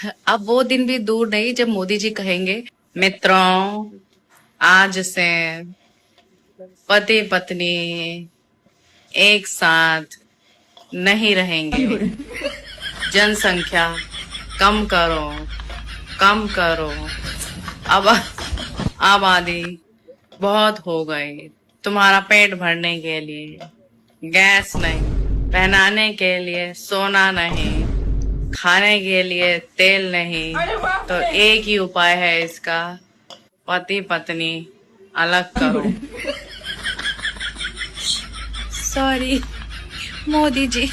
अब वो दिन भी दूर नहीं जब मोदी जी कहेंगे, मित्रों आज से पति पत्नी एक साथ नहीं रहेंगे, जनसंख्या कम करो, कम करो, अब आबादी बहुत हो गई, तुम्हारा पेट भरने के लिए गैस नहीं, पहनाने के लिए सोना नहीं, खाने के लिए तेल नहीं, तो एक ही उपाय है इसका, पति पत्नी अलग करो। सॉरी मोदी जी।